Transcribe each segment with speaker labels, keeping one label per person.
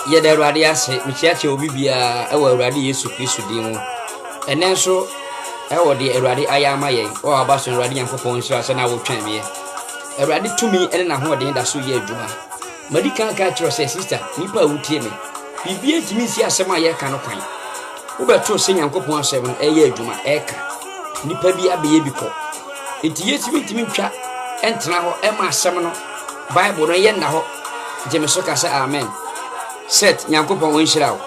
Speaker 1: ye da Awurade ase mechiache obi bia e wa Awurade Yesu Kristo din mu ene nso e wo de Awurade ayama yen o abaso Awurade Nyankopɔn nso ase na wo twan me Awurade tumi ene na ho den da so ye adwuma madika ka kiro se sister nipa wutie me bibie timi si asem aye ka no kwan wo beto se Nyankopɔn asem no eye adwuma eka nipa bi abeye bi ko enti yetimi timi twa entena ho e ma asem no Bible no ye na ho je me so ka se amen set Nyankopɔn won hyira wo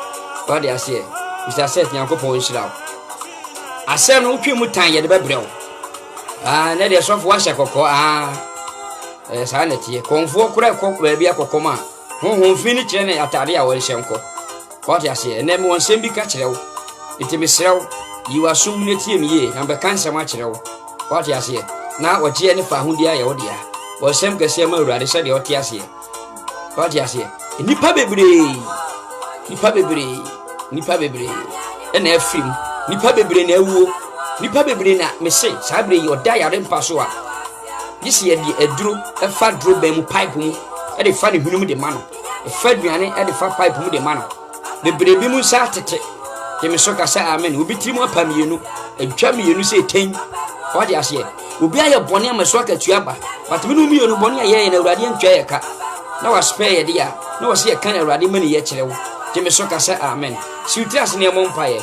Speaker 1: what dey say Mr. Set Nyankopɔn won hyira wo asem no twi mu tan ye de bebrɛw na de sofo wa hye kokɔ sa na tie konfo kura kokɔ bia kokɔma honhom fini kire ne atade a wo hye nko what dey say na me won sem bi ka kire wo enti me srew yiwa sum ne tie me ye na be kan sem a kire wo what dey say na oje ne fa hodi a ye wo dia wo sem kase ma Awurade hye de o tie ase what dey say nipa bebre ena afrim nipa bebre na awuo nipa bebre na me se sabre yi oda yare mpa so a yisi ye di eduro efa duro ba mu pipe mu e de fa ne hunum de ma no e fa duane e de fa pipe mu de ma no bebre bi mu sa tete ke me so ka sa amen obi tiri mu apam yenu edwa me yenu se ten what dey ase obi aye bone amaso aka tuaba but me no mi yenu bone aye na Awurade ntwa ye ka na wa spare ye dia na wo se ye kan Awurade mani ye kire wo ke me so ka sa amen si utias ne mo mpa ye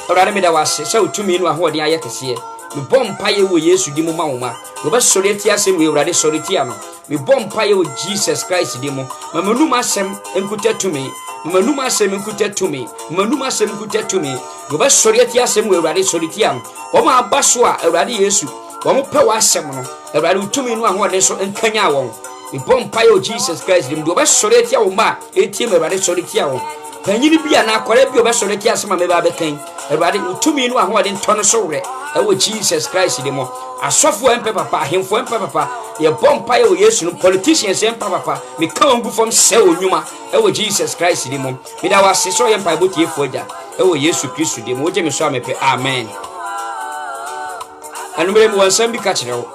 Speaker 1: Awurade me da wase sɛ utumi no ahoɔden ayɛ kɛseɛ me bɔ mpaye wo Yesu di mu ma wo ma wo bɛ sɔre ti asɛm wo Awurade sɔre ti ano me bɔ mpaye wo Jesus Christ di mu ma manum asɛm enkuta tumi manum asɛm enkuta tumi manum asɛm enkuta tumi wo bɛ sɔre ti asɛm wo Awurade sɔre ti ano wo ma aba so a Awurade Yesu wo mo pɛ wa asɛm no Awurade utumi no ahoɔden so enkanya wo me bɔ mpaye wo Jesus Christ di mu wo bɛ sɔre ti awo ma etie me Awurade sɔre ti awo panyini bia na akore bi obesore ki asema me ba bekan Awurade utumi no ahode ntono so wre ewo Jesus Christ de mo asofo empe papa ahemfo empe papa ye bompa ye wo Yesu no politicians empe papa me kan gu fom se onwuma ewo Jesus Christ de mo me da wase so ye mpa botie foja ewo Yesu Kristo de mo oje me so amepe amen anumere mo wansam bi ka kire wo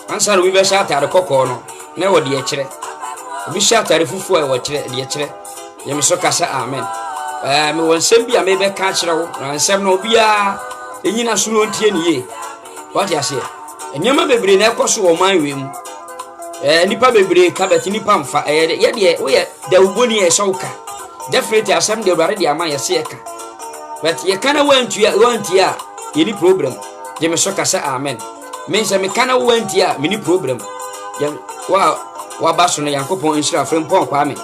Speaker 1: ansa ro bi be sha atare kokko no na wo de e kire obi sha atare fufu e wo kire de e kire ye me so kasa amen me won sem bia me be ka kire wo na nsem no bia enyina so no ntie ne ye what ya say enyama bebre na ekoso wo man we mu nipa bebre ka beti nipa mfa ye de wo ye da uboni ye shauka definitely asem de Awurade de ama ye se ka but ye kana wantia ye ni problem ye me so kasa amen me se me kana wantia me ni problem ye wa baso no Yankopɔn nhyira frempɔn kwa me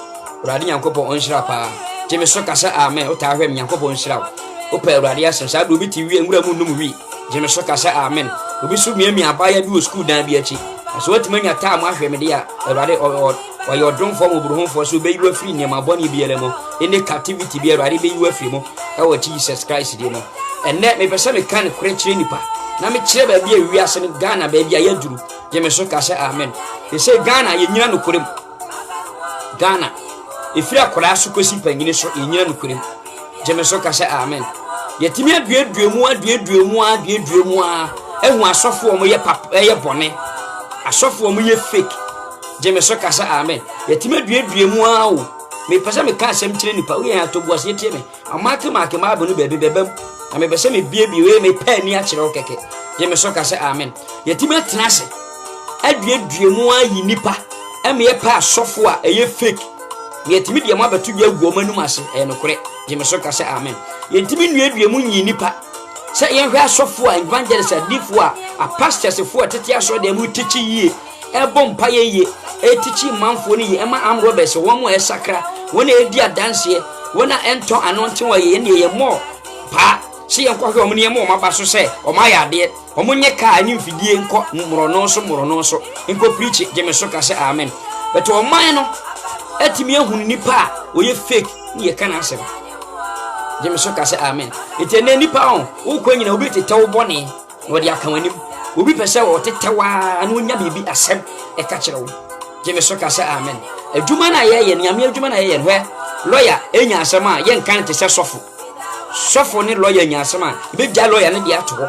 Speaker 1: Awurade Nyankopɔn onhyira pa je me so kasa amen o ta hwem Nyankopɔn nhyira o pa Awurade asem sa do bi ti wi nwura mu num wi je me so kasa amen obi so miami abaya bi o school dan bi achi so watimanya ta mu ahwem de a Awurade o yo don fo mo buru ho so be yiwa free nyama boni bi ele mo any captivity bi Awurade be yiwa free mo e wo Jesus Christ de mo enne me pese me kan kure kire nipa na me kire ba bi a wi ase ne Ghana ba bi a yaduru je me so kasa amen they say Ghana ye nyina no kurem Ghana ifiri akora so kosi panyini so enyina nukurem je me so ka se amen yetimi aduaduamu ehu asofo omo ye papa ye bone asofo omo ye fake je me so ka se amen yetimi aduaduamu o me pese me ka asem kire nipa we ya to buase tie me amake ma abonu bebem na me pese me bie we me pa ni a kire o keke je me so ka se amen yetimi atena se aduaduamu ayi nipa em ye pa asofo a eye fake yetimi de ma batu bia guo manum ase no kore je me so ka se amen yetimi nuaduamu nyi nipa se ye hwe asofo a evangelist adifo a pastors fo tete aso de mu tichi yie e bompa ye tichi manfo ni ye ma amro be se wo mo e sakra wona edi adanse wona ento anonte wo ye ne ye mo pa si ye nkwa hwe o mo ne mo ma ba so se o ma ya de o mo nye ka anyi mfidie nko mmoro no so nko preach je me so ka se amen but o man no etimi ehunu nipa oye fake ni ye kana asem je me so ka se amen etene nipa on wo kwa nyina obi tetew bone no de aka wanim obi pese wo tetewa anu nya bibi asem e ka kire wo je me so ka se amen adwuma na ye nyame adwuma na ye hwe lawyer enya asem a ye nkan te se sofo ni lawyer enya asem a be gya lawyer ne de ato ho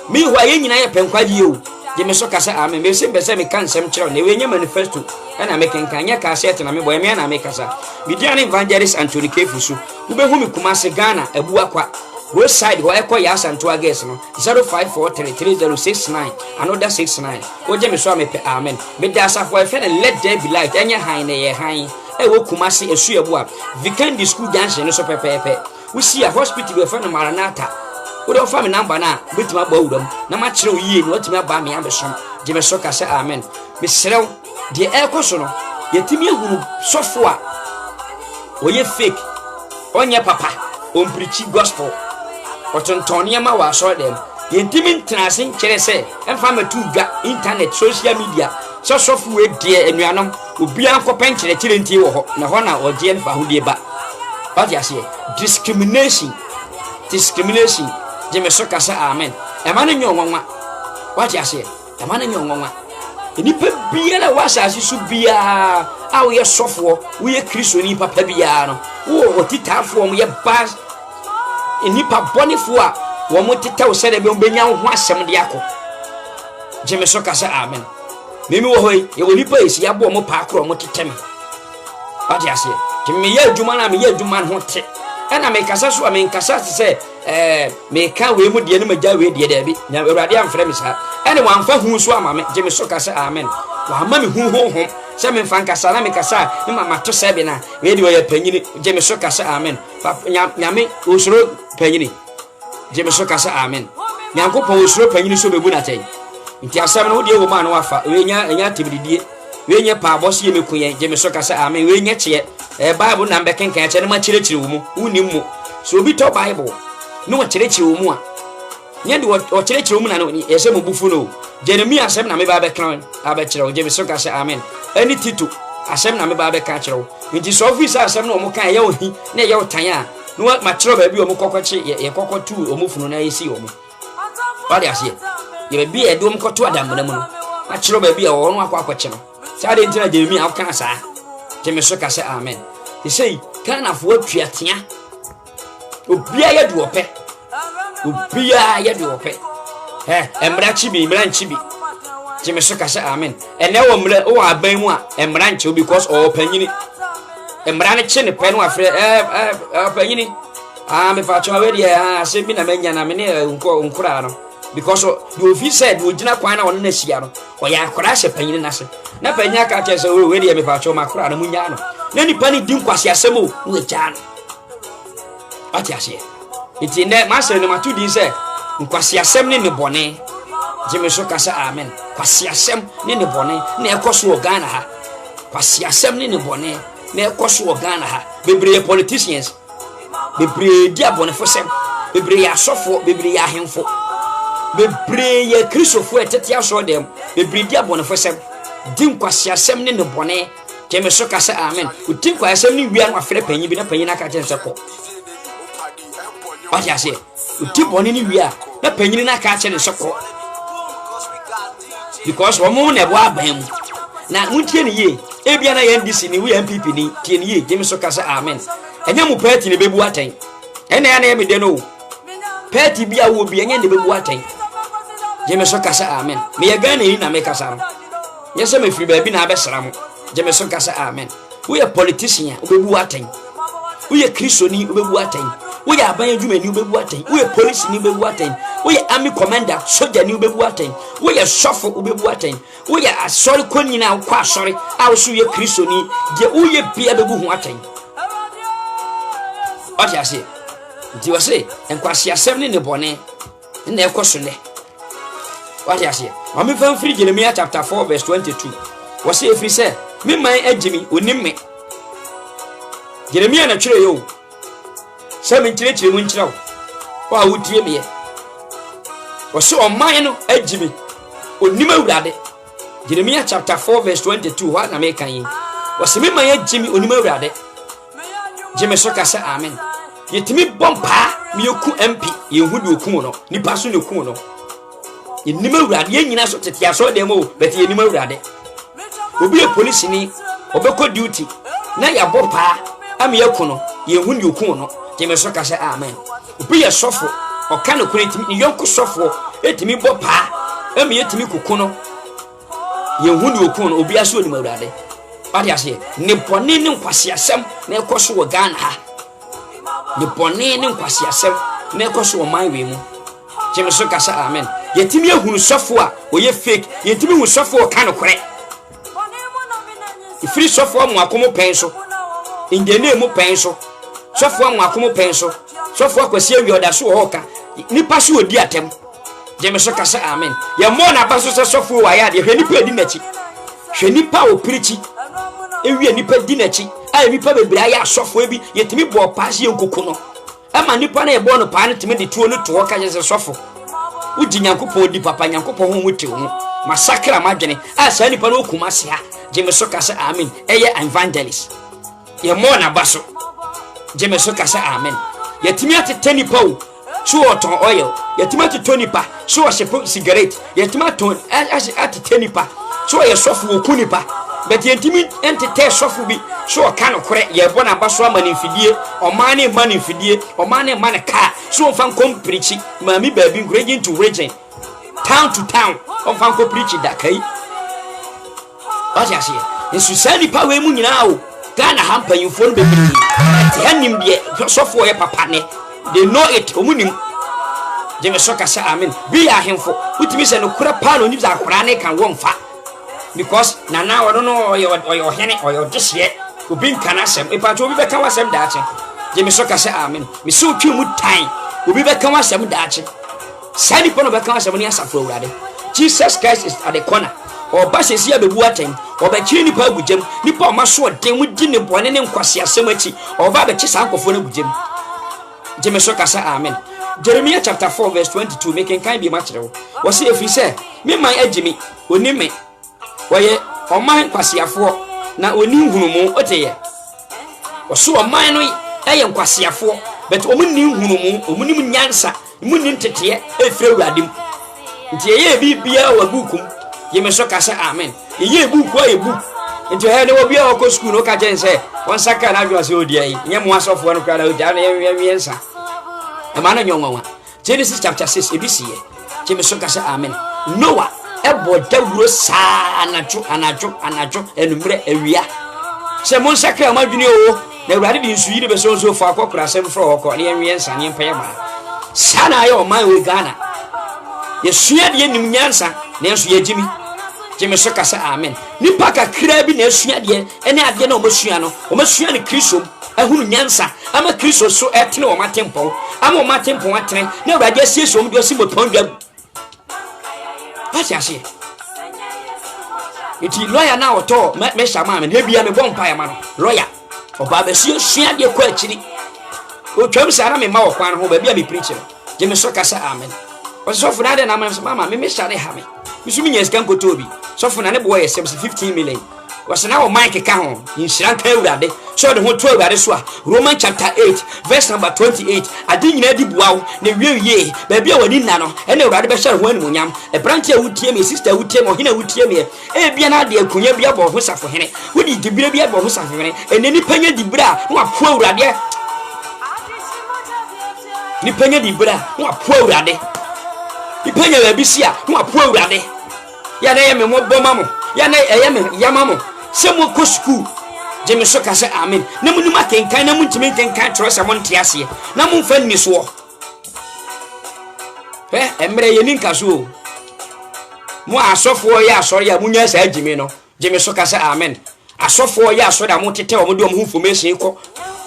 Speaker 1: mi hwa ye nyina ye penkwa die o Jeme so kasa amen. Me se mbese me kan sem kire na we nya manifesto na me kenkanya ka set na me boy me na me kasa. Bidian evangelist Anthony Kefusu. Ube hu me Kumasi Ghana ebu akwa. Website where I ya Santo Ages no 05433069 another 69. Oje me so me pe amen. Me da asafo e fe na let there be light. Enya han na ye han. E wo Kumasi esu ebu a. Vikendi school junction no so pepepe. We see a hospital we fe na Maranatha. We don't find number na bitima ba wudam na ma kire oyi no otimi aba me abesom je me so ka se amen me serew de ekoso no yetimi ehunu sofo a oye fake onye papa on preach gospel otontonia ma wa so dem yetimi ntrase kire se emfa matu dwa internet social media so sofo we de anuanom obi ankopen kire ntie wo ho na ho na oje nfa hodie ba what you say discrimination Jeme so kasa amen. Emane nyonwa. What you say? Emane nyonwa. Enipa biara wasasi su bia a wo ye sofo, wo ye Kristo ni papa bia no. Wo otitafo mo ye bas. Enipa bonifo a wo mo tita wo se de be benya ho asem de akọ. Jeme so kasa amen. Memi wo hoyi ye wo nipa esi abo mo pa akọ mo teteme. What you say? Jeme ye adwuma na me ye adwuma ho te. Ena me kasa so me kasa se me ka we mu de no magya we de bi nya awurade amfre me sa ene wanfa hu so ama me je me so kasa amen wa ma me hu se me fan kasa na me kasa me mama to se bi na we de we panyini je me so kasa amen nya me osoro panyini je me so kasa amen nyankopon osoro panyini so bebu na tai nti asam no de wo ma no wafa we nya tibididie we nya pa boss ye me kuyen je me so kasa amen we nya kye bible na mbeken kan kye ne ma kire wo mu unim mu so obi to bible no wa kire wo mu a nya de o kire wo mu na no yese mo bufu no Jeremia asem na me ba be kan aba kire wo je me so kasa amen ani titu asem na me ba be kan kire wo nti so office asem na o mo kan ye ohi na ye otan a no ma kire ba bi o mo kokoche ye kokotu o mo funu na yesi o mo ba de ase ye bi e do mo koto adam na mu no ma kire ba bi a o no akwakoche no sa de ntina Jeremia akan sa Jeme so kasa amen. He say kana fo tuatea. Obia ye du ope. Obia ye du ope. Emra chibi. Jeme so kasa amen. Ene wo mre wo aban mu a emra nche because o panyini. Emra ne che ne pe no afre panyini. Me fa cho we dia se bi na menya na me ne nkura no. Because the officer do gina kwan na won na sia no. O ya akora se panyini na se. Na panya ka che se we dia me fa cho makura na munya no. Na ni pani din kwase asem o we ja no. Ati ase. Iti ne ma se no matu din se nkwase asem ne bone. Jeme so kasa amen. Kwase asem ne bone na ekoso o Ghana ha. Kwase asem ne bone na ekoso o Ghana ha. Bebre politicians. Bebre dia bone fo sem. Bebre ya sofo, bebre ya hemfo. Bebre ye Kristofo etetia so dem. Bebre dia bone fo sem. Din kwase asem ne bone. Jeme so kasa amen. Utin kwase asem ne wia no afre panyi bi na panyi na ka tense ko. What you say? Utin bone ni wia na panyi na ka tense ko. Because womo na bo aban mu. Na muntie ne ye. Ebia na NDC ni we MPP ni tie ne ye. Jeme so kasa amen. Enya mu party ne bebu atan. Ena ya na ye me de no. Party bia wo bia enya ne bebu atan. Jeme so kasa amen. Me ye Ghana ni na me kasa no. Yese me free baby na abesra mo. Jeme so kasa amen. We a politician obebu atan. We a Christian obebu atan. We a aban adwuma ni obebu atan. We a police ni obebu atan. We a army commander soldier ni obebu atan. We a shofo obebu atan. We a sorry koni na kwa sorry. A so ye Christian ni je wo ye bia bebu hu atan. What you say? Ndi wo say enkwase asem ne bone na ekoso ne. What you say? Mami fan free Jeremiah chapter 4 verse 22. What say if he say me man agimi onim me. Jeremiah na twere yo. Say me kyerɛ mu nkyerɛ wo. Wa wo tie me. Wo say o man no agimi onim awurade. Jeremiah chapter 4 verse 22 what na me kan yi. Wo say me man agimi onim awurade. Jeme so kasa amen. Yetimi bompa me yoku MP yehu de oku no nipa so ne oku no. Yenima awurade yenyina so tete aso dem o beti yenima awurade. Obi e police ni obekọ duty na ya bompa am yeku no yehu de oku no. Jeme so kasa amen. Obi ye sofo o ka no kunetimi ni yonku sofo etimi bompa emi yetimi kokono ye hunu okono obi aso ni mawurade ade ase ne bone ne nkwase asem na ekoso wo Ghana ha ne bone ne nkwase asem na ekoso wo man we mu jeme so kasa amen yetimi ehunu sofo a oye fake yetimi hu sofo o kan kore ifiri sofo amu akomo penso indene mu penso sofo amu akomo penso sofo akwasi awioda so hoka nipa so odi atem jeme so kasa amen ye mo na baso se sofo wa ya de hwe nipa di nachi hwe nipa o pirichi ewie nipa di nachi a nipa bebira ya sofo ebi yetimi bo pass ye nkokono ama nipa na e bo no pa ne timi de tuo no to ka je se sofo uji nyankopon di papa nyankopon ho wote ho masakra madwene a sa nipa no okuma se ha jeme so kasa amen eye evangelist ye mo na baso jeme so kasa amen yetimi atete nipa o so oton oil yetimi atete nipa so o shepo cigarette yetimi aton atete nipa so ye sofu okunipa but yetimi entete sofu bi so o kan kore ye bo na baso amanimfidie o mane manimfidie o mane mane car so fan kom preach mami baby region to region town to town on fan ko preach da kai asiase nsu sani pa we mu nyina o Ghana hampanyimfo no bebiri yanim de sofo ye papa ne they know it omunim jeme so kasa amen bi ahemfo utimi se no kura pa no nyibza akora ne kan wonfa because nana wono no oyo hene oyo dihye obi nkana sem ipato obi beka wasem daache jeme so kasa amen mi so twi mu tan obi beka wasem daache sani pono beka wasem ni asafo awurade Jesus Christ is at the corner or bashes here bebu atem or be chini pa gugem nipa ma so den mu di ne bone ne nkwase asem achi or ba be chi sankofo ne gugem jeme so kasa amen Jeremiah chapter 4 verse 22 making kind be match rewo wo se efi se me man agimi oni me woye oman kwasiafo na oni hunumu oteye wo so oman no eye nkwasiafo but omuni hunumu omuni nyansa omuni ntete efre awuradim nti eye bibia wa bukum yeme so kasa amen eye buku aye buku nti he ne wo bia wo ko school no ka jense won saka na adwo se odi ayi nye mo asofo no kra na odi ana ye nsa e ma na nyonwa Genesis chapter 6 ebisiye yeme so kasa amen Noah ebo dawuro sa anajo enumre awia se mon saka ma dwene o na awurade di nsu yire be so fa akokura sem fro hoko ne ye nsa ne mpaye ma sana ayo man we Ghana yesua de nim nyansa na enso yegimi jeme so kasa amen nipa kakra bi na esua de ene ade na omasua no omasua ne Kristo ahunu nyansa ama Kristo so etene o matempo ama o matempo atene na awurade asieso om de osimoton dwa asiase iti lawyer na oto me shama me hebia me bompa ya ma no lawyer oba be sua de kwa akiri o twam sara me ma wo kwan ho ba bia me preacher jeme so kasa amen osofu na de na mama me share ha me misumi nyesika nkotobi sofu na ne boy ye 15 million wasana o mike ka ho insiran ka awurade so de ho to awurade so a Roman chapter 8 verse number 28 ade nyina di buawo na wieye ba bia wani nna no ene awurade be share ho animonyam e branch a wutie me sister wutie me ohina wutie me e bia na de akunya bia bo ho safo hene wodi dibire bia bo ho safo hene ene ni panya dibire a no apo awurade ni panya dibire a no apo awurade ipenya ba bisia no apo awurade ya na ye me mo boma mo ya na ye me yama mo se mo ko school jeme so kasa amen na mu nima kenkan na mu ntimi kenkan trose mo ntiase na mu mfa ni so emre ye ninka so mo asofo ye asori ya munya sa agimi no jeme so kasa amen asofo ye asori da mo tete o mo do mo information ko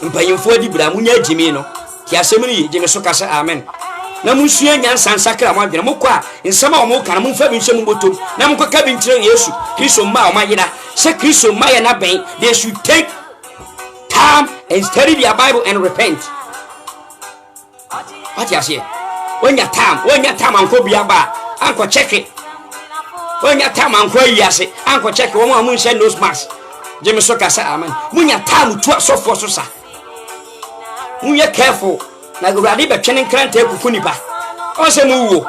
Speaker 1: mpanyimfo adi bra munya agimi no ki asem ni jeme so kasa amen na musua nyansa sakra mo adwene mo kwa nsama o mo kana mo mfa bi nhyem botom na mo kwa bi nkyere Yesu Kristo ma o mayira se Kristo ma ya na ben they should take time and study their Bible and repent. What you say? When your time anko biaba anko check it. When your time anko yase anko check wo mo mun send nose mask jeme so kasa amen munya time to so for so sa munya careful na gurade be twene kranta ekufu nipa o se mu wo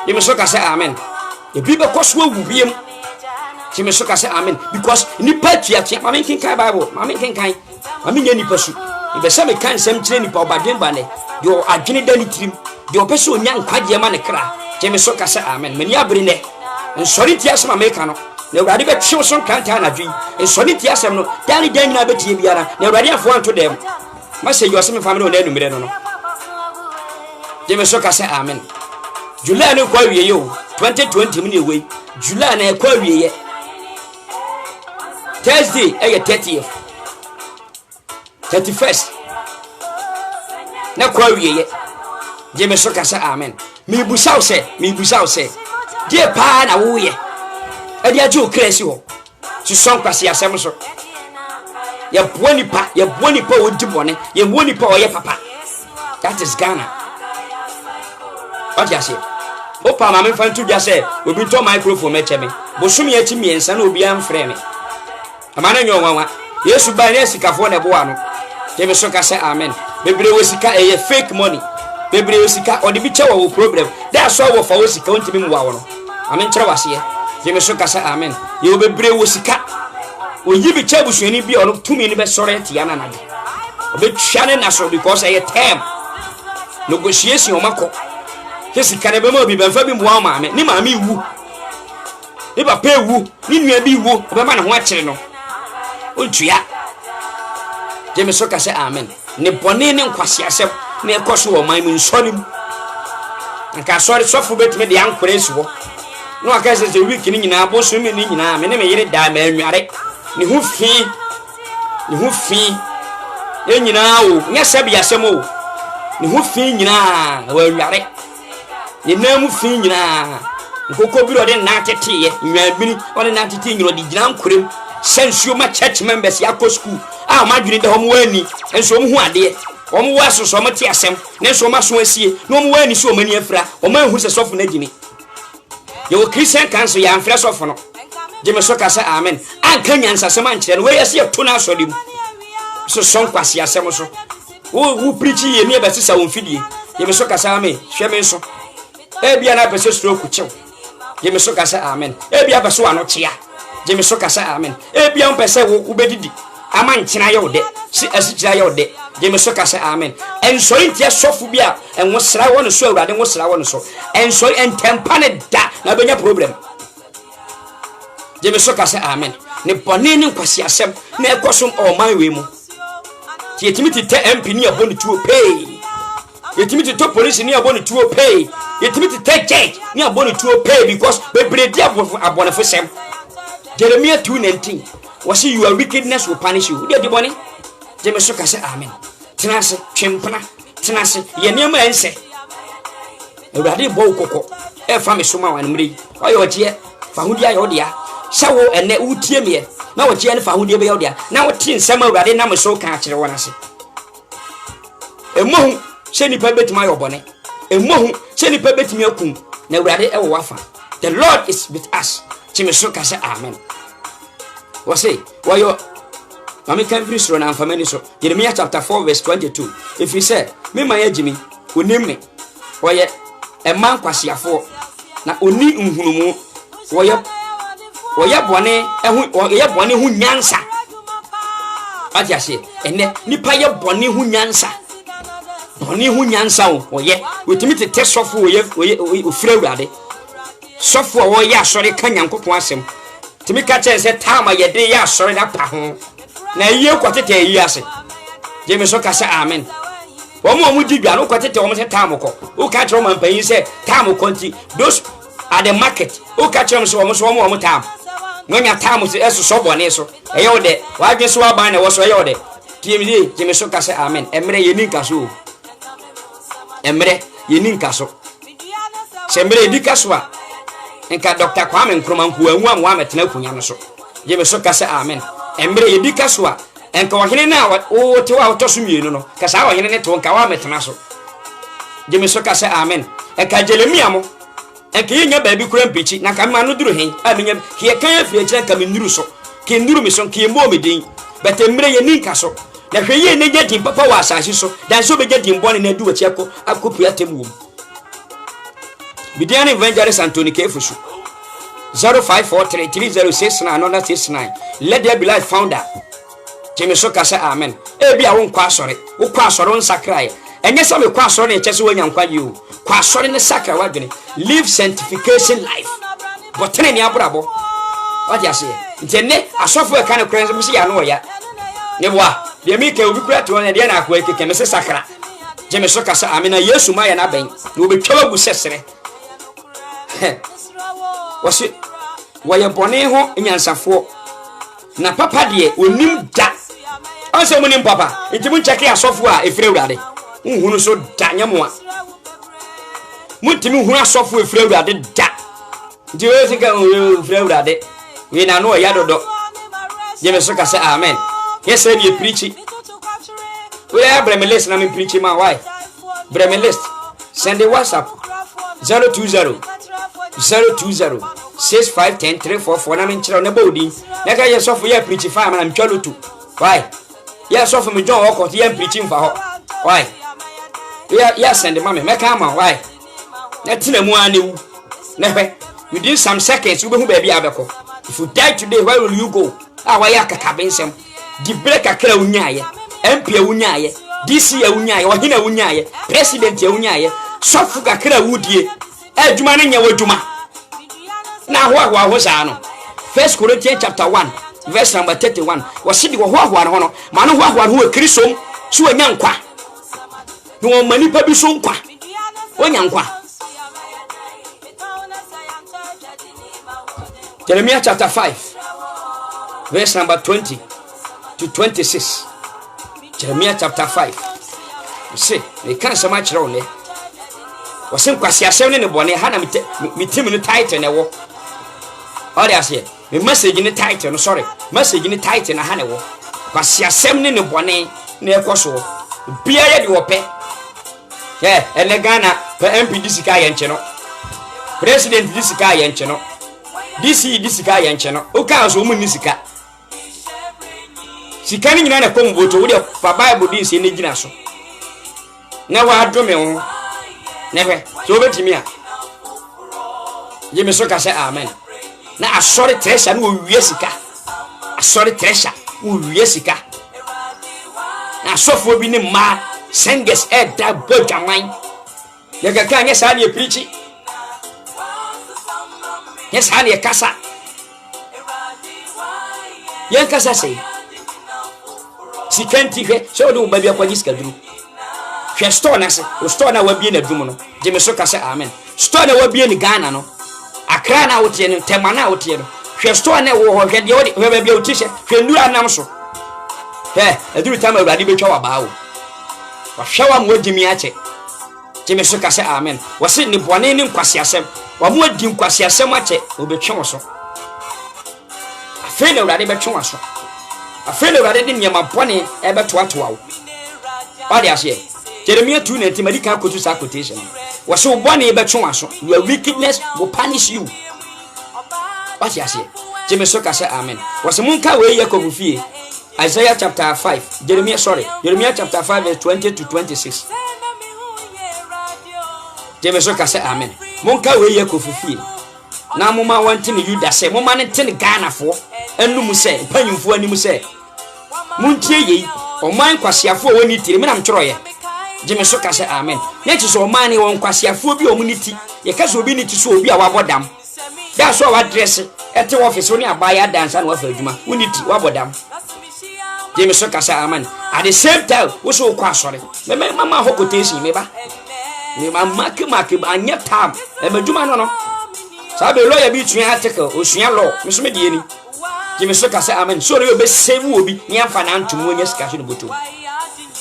Speaker 1: jeme so kasa amen e bi be koso wu biem jeme so kasa amen because nipa tia mama kinkan Bible mama kinkan mama nya nipa su e be se me kan sem kire nipa obadwen ba ne de adwene dani trim de opeso nya nkwaje ma ne kra Jeme so kasa amen. Meni abere ne. Nsori ti asem America no. Na Awurade be twe so kanta na dwi. Nsori ti asem no. Dan dan nyina betie biara. Na Awurade afo anto dem. Ma se yo asem family na enumere no no. Jeme so kasa amen. July no kwa wie yo. 2020 mini we. July na kwa wie ye. Thursday 30th. 31st. Na kwa wie ye. Jeme so kasa amen. Mi busa ose. Die pa na wo ye. E dia ju kresi ho. Si son kwase asem so. Ye buoni pa odi bone. Ye buoni pa oye papa. That is Ghana. What you say? Opa ma me fan tu dia say obi to microphone me cheme. Bosumi achi miensa na obi amfre me. Amana nyo wanwa. Yesu ba na sikafo na bo ano. Jeme so kasa amen. Bebre wo sika eye fake money. Bebre osika odi bi chewa wo problem that's why wo fa osika ontimi mu wa wo no amen kire wase ye jeme so kasa amen ye bebre osika oyi bi chebu suani bi ono tumi ni be sore tia na nade obe twane na so because aye time negotiation o mako kesika ne be ma obi be fa bi mu wa ma me ni ma me wu ni papa ewu ni nua bi wu obe ma ne ho akire no ontua jeme so kasa amen ne bone ne nkwase asem na ekoso wo man mu nsonim nka sori sofo betime de ankore su wo no aka se week ni nyina aboso mi ni nyina me ne me yire da ma anware ni hu fi e nyina o nya sabi asem o ni hu fi nyina wa anware ni na mu fi nyina nkoko bi ro de na tete ye nwaabini o de na tete nyiro de gyina ankorem sensuo ma church members ya ko school a ma dwene de ho mo ani enso mo hu ade omo waso so mo ti asem ne so ma so asie no omo wani so mani afra o ma hu se sofo na gini ye o Christian council ya amfra sofo no jeme so kasa amen anka nyansa se man kire no we yesi to na so dim so son kwase asem so wo preach ye ne be sisa won fidie jeme so kasa amen hwe so e bia na pese stroke chew jeme so kasa amen e bia be so ano chia jeme so kasa amen e bia on pese wo bedidi aman kina ye ode si asikira ye ode jeme so kasa amen ensori ntia sofu bia enwo sra won so Awurade wo sra won so ensori entempane da na benya problem jeme so kasa amen ne bone ne nkwasi asem na ekosom o man we mu ti etimiti te MP ni aboni tuo pay etimiti to police ni aboni tuo pay etimiti te judge ni aboni tuo pay because be bredi abona fo sem Jeremiah 2:19 was your wickedness will punish you. Dear Diboni, Jemesoka say amen. Tenase, Chimpana, Tenase, Yenema and say, a radi bokoko, a family suma and me. Why your dear, Fahudia Yodia, Sawo and ne Utiemia. Now a Jan Fahudia Yodia, now a tin summer radi number so catch the one I say. A moon, send it pebble to my bonnet. A moon, send it pebble to me open. Now radi a wafa. The Lord is with us. Jemesoka say amen. Wase why you mama can free so na family so Jeremiah chapter 4 verse 22 if he said me my ejimi onim me woye e man kwasiafo na oni nhunumu woye bone hu nyansa atia se ene nipa ye bone hu nyansa woye wetimi tete sofo woye ofira Awurade sofo woye asori kan Nyankopon asem timi ka che se tama ye de ya sori na pa ho na yiye kwatete yi ase jeme so ka se amen omo di dwa no kwatete omo se tama ko o ka che man pan se tama konti those at the market o ka che omo so omo tama nwanya tama se eso so bone so e ye ode wa gbe so aban na wo so e ye ode timi jeme so ka se amen emre ye ninka so se emre di ka so a enka Dr. Kwame Nkrumah nku anwu amwa metena kunya no so jeme so ka se amen emre ye di kaso a enka ohene na o te wa otoso mienu no ka sa ohene ne to nka wa metena so jeme so ka se amen enka Jeremia mo enka yenya ba bi kura mpichi na ka ma no duru hen a menya ke kan afie kire ka me nduru so ke nduru mi so ke mo me din but emre ye ni kaso na hwe ye ne gedi papa wa asase so dan so be gedi mbone na du wachi akopu atemu Bidiani Evangelist Anthony Kefusu 05433069 let there be life founder Jemeso kasa amen e bia won kwa sore wo kwa sore on sakrai enye so me kwa asori na chese wanya nkwa yi o kwa asori ne sakra wadwene live sanctification life botene ni abrabo what you say ntene asofo e kan kran so ya no ya ne boa de mi ka obi kura to na de na akwa keke me se sakra je me so kasa amena yesu ma ya na ben no be twa gu sesere wasi waye bone ho nyansafo na papa de onim da onse munim papa enti mun cheke asofo a efire urade nhunu so da nyamoa muntimi hunu asofo efire urade da ndi we sika efire urade we na no ya dodo je me so kasa amen yes say be preach we are bremeles na me preach ma why bremeles send a WhatsApp 020 6510 na me nchira na bodi na ka yes of ya preach fa na ntwalo tu why yes of me John Okot ya preaching fa ho why ya send ma me ka ma why na tina mu anewu na hwe within some seconds we be hu ba bia abeko if you die today where will you go why ya kakabensem di break akra unyaye MP unyaye DC unyaye ohina unyaye president unyaye sofu kakra wudie adwuma ne nya wadwuma na ho sa no 1 Corinthians chapter 1 verse number 31 wasidi ho no ma no ho kristo so anya nkwa no mani pa bi so nkwa onya nkwa Jeremiah chapter 5 verse number 20 to 26 Jeremiah chapter 5 see me kan sama kire one wasen kwasi asem ne bone ha na mitim no title na wo all they say me message ni title no sorry message ni title na ha na wo kwasi asem ne bone na ekoso bia ye de wo pe ene Ghana pe MP disika ye nche no president disika ye nche no DC disika ye nche no o ka so mu ni sika sikani nyina na kom boto wo de fa Bible din se ne gina so na wa adome ho na hwe so betimi a ye me so ka se amen na asori treasure na wo wie sika asori treasure wo wie sika na sofo bi ne ma singers da bojaman ye ka kan ye sa ne preach yes ha ne kasa ye kasa sei sikanti hwe so do ba bia kwa jiska duru hwe store na se o store na wabie na dum no je me so ka se amen store na wabie ni Ghana no akra na wotie no tema na wotie no hwe store na wo ho hwe de wodi hwe ba bia otishe hwe ndura nam so eduru tama urade betwa wa baawo wa hwa mo gimi ache je me so ka se amen wose ni bone ni nkwasi asem wa mo adi nkwasi asem ache obetwe wo so afi na urade betwe wo so afele urade de nyama bone ebeto atoa wo ade ase Jeremiah 2:19 Madika kotu sa quotation was so bone ebetwe wo so your wickedness will punish you ade ase je me so ka se amen was munka we Yakob fie Isaiah chapter 5 Jeremiah chapter 5 verse 20 to 26 je me so ka se amen munka we Yakob fie na moma wanti ni Yuda se moma ne tene Ghana fo enum se panyimfo anim se muntie yi oman kwasiafo woni tire me na mtoroye je me so ka se amen ne ti so oman ni won kwasiafo bi omuniti ye ka so obi ni ti so obi a wabodam da so wa dress ete office oni abaya dance na wa fa adwuma uniti wabodam je me so ka se amen at the same time wo so kwa sore me mama hokotensi me ba me mama ke anya tam e madwuma no sabe lawyer bi tuen article osua law me so me die ni je me so ka se amen so re be save obi ni amfa na ntum onya sika so no boto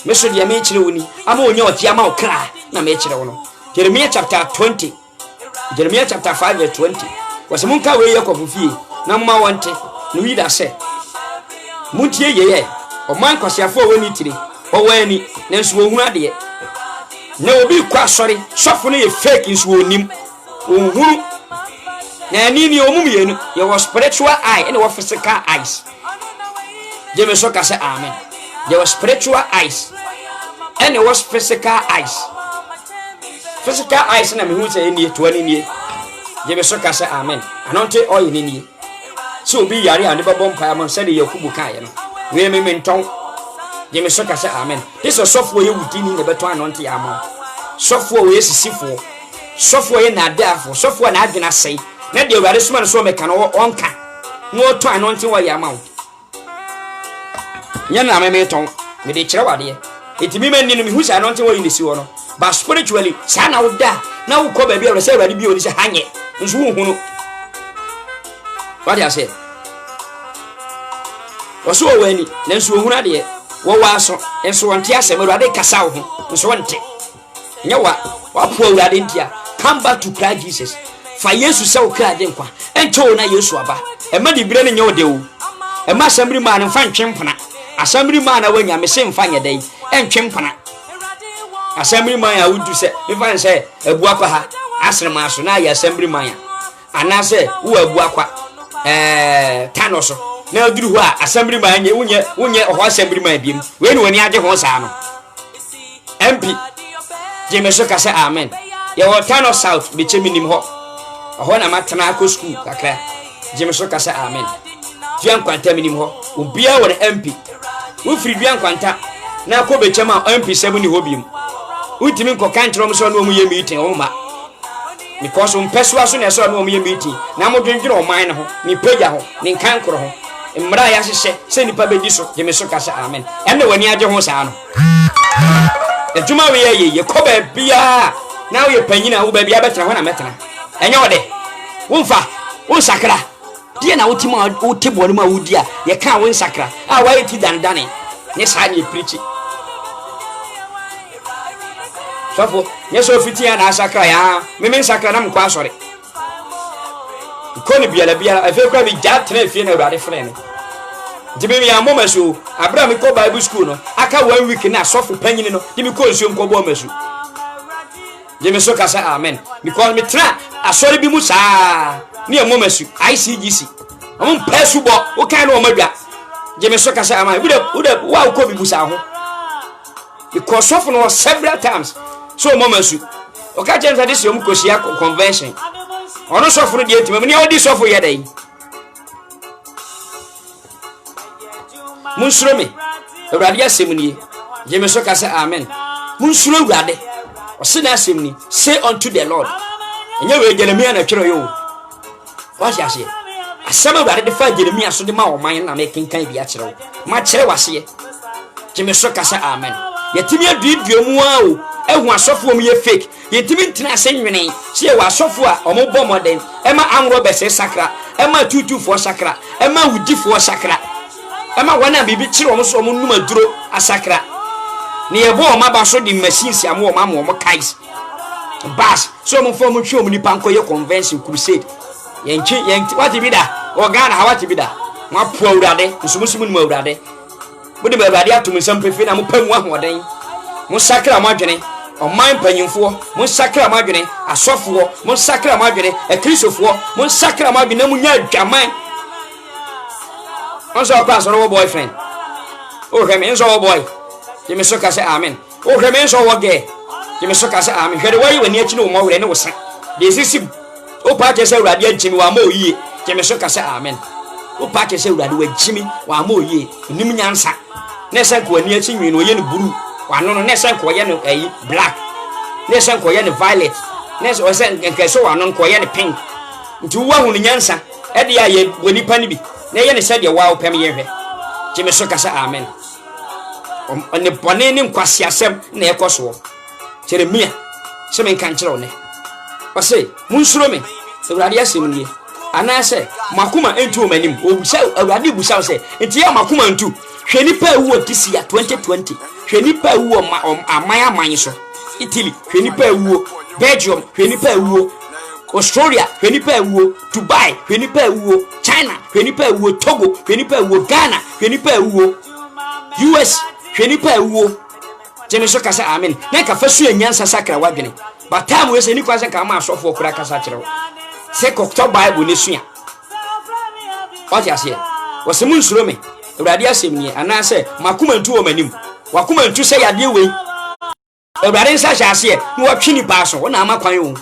Speaker 1: me so dia me kire woni ama onya oti ama okra na me kire wono Jeremiah chapter 20 Jeremiah chapter 5 verse 20 was munka we Yakob fie na mma wonte no Yuda se muntie ye o man kwasiafo woni tire o wani na nso ohunu ade na obi kwa sori sofo no ye fake nso onim ohunu na nini omumyenu ye was spiritual eye and was physical eyes je me so ka se amen there was spiritual eyes and there was physical eyes na me hu se ni to ani ni je me so ka se amen anonte o ye ni so bi yare ande babom pa am se de Yakubu kan ye no we me nton Ye me so ka say amen. This is software you wudini ne beto anonte ya ma. Software we sisifo. Software ye na adafo. Software na adwena sei. Na de awade soma no so me ka no onka. No to anonte wa ya ma. Nya na me ton. Me de kire wade. Etimi manni no me hu say anonte wa ni si wo no. But spiritually, sa na wo da. Na wo ko ba bia wo say awade bia oni say hanye. Nso wo hu no. What I say? Waso wani na nso wo hu na de. Wo waso enso wonte asem awade kasa wo ho. Nso wonte. Nya wa po awade ntia. Come back to Christ Jesus. Fa Yesu se wo kra de nkwa. Encho na Yesu aba. E ma di bire ne nya wo de wo. E ma asambri ma na fa ntwempana. Asambri ma na wanya me se mfa nya dai. Entwempana. Asambri ma ya wudu se me fa nse abu akwa ha. Asre ma so na ya asambri ma ya. Ana se wo abu akwa. Tano so. Na oduru ho a asambri ma nya wonye ho asambri ma biem. We ni woni age ho sa no. MP Jemeso ka se amen. Ye wo Tano South be cheminim ho. Ho na matana ko school kakra. Jemeso ka se amen. Duan kwanta minim ho. Obia wo MP. Wo firi duan kwanta na ko be chema MP 7 ni ho biem. Utimi nko kan kiro so no mu ye meeting o ma. Because peswa so na so no mu ye meeting. Na mo dwendwere o man ho, ni pagya ho, ni kan kro ho. Mmra ya hye se nipa bedi so. Jemeso ka se amen. Enne wani age ho sa no. Ejuma we ye koba bia na we panyina wo ba bia betena ho na metena enye wode wonfa won sakra die na wotima wotibo no ma wudi a ye kan won sakra a wa yeti dandane ne sa ne preach sofo ye so fitia na sakra ya me sakra na mkwa sore ko ni bia la bia afi kwa bi jatena afie na awade frene Jimmy ya mama so Abraham ko Bible school no aka 1 week na sofu panyini no Jimmy ko nsuo nkobo masu Jimmy so kasa amen because me tra asori bi mu saa ni mama su ICGC am pesu bo o kan no madwa Jimmy so kasa amen ude wa ko bi busa ho because sofu no several times so mama su o ka jenza this yom ko sia convention ono sofu no die timam ni odi sofu ye dai Munsuro me Awurade asemni Jemeso ka say amen Munsuro Awurade o se na asemni say unto the Lord enye we Jeremia na twero yo what ya say asema Awurade de fa Jeremia so de ma o man na me kenkan bi a kyerɛ ma kyerɛ wase Jemeso ka say amen yetimi adudu mu a o ehu asofo mu ye fake yetimi ntina asenwene se wa asofo a omo bɔ modern ema anro bese sakra ema tutufo sakra ema wudifo sakra Ema wana bibi chiri omo so omo numa duro asakra ne yebo omo ba so di machines am omo kais bas so omo fo omo twi omo nipa nko ye convention crusade yenchi what bi da o Ghana ha what bi da mo apo Awurade nsumusumu numa Awurade bodi ba Awurade atum nsam pefe na mo pamu ahoden mo sakra mo adwene oman panyimfo mo sakra mo adwene asofo mo sakra mo adwene ekristofo mo sakra mo adwene mo nya adwaman Onso pass no boyfriend. Oh remain so boy. Jemeso ka say amen. Oh remain so woge. Jemeso ka say amen. Hwede why wani achi no mo wure ne wosa. De sisi. O pa ke say Awurade agimi wa ma oyie. Jemeso ka say amen. O pa ke say Awurade wa agimi wa ma oyie. Nim nyansa. Ne say ko ani achi nwi no ye ne blue. Wa no ne say ko ye ne black. Ne say ko ye ne violet. Ne say o say nke so wa no ko ye ne pink. Nti wo hu ne nyansa. E de aye woni pa ne bi. Na ye ne said ye wa opem ye hwe Jemeso ka say amen ne bone ne nkwase asem na ye koso Jeremia se men kan kire one o say munsuro me Awurade asem nie ana say makuma entu o manim o busa Awurade busa say enti ye makuma entu hwe ni pa ewu this year 2020 hwe ni pa ewu aman so Italy hwe ni pa ewu Belgium hwe ni pa ewu Australia hwenipa ewuo Dubai hwenipa ewuo China hwenipa ewuo Togo hwenipa ewuo Ghana hwenipa ewuo US hwenipa ewuo Jemeso ka say amen na ka fasu enyansa sakra wadwene but time we say ni kwase ka ma asofo okura kasa kyerɛ se kokto Bible ne sua what you say was mun suro me Awurade asem nie ana say makuma ntu o manim wakuma ntu say yade we Awurade nsa hyase ni watwe ni pa so na amakwan wo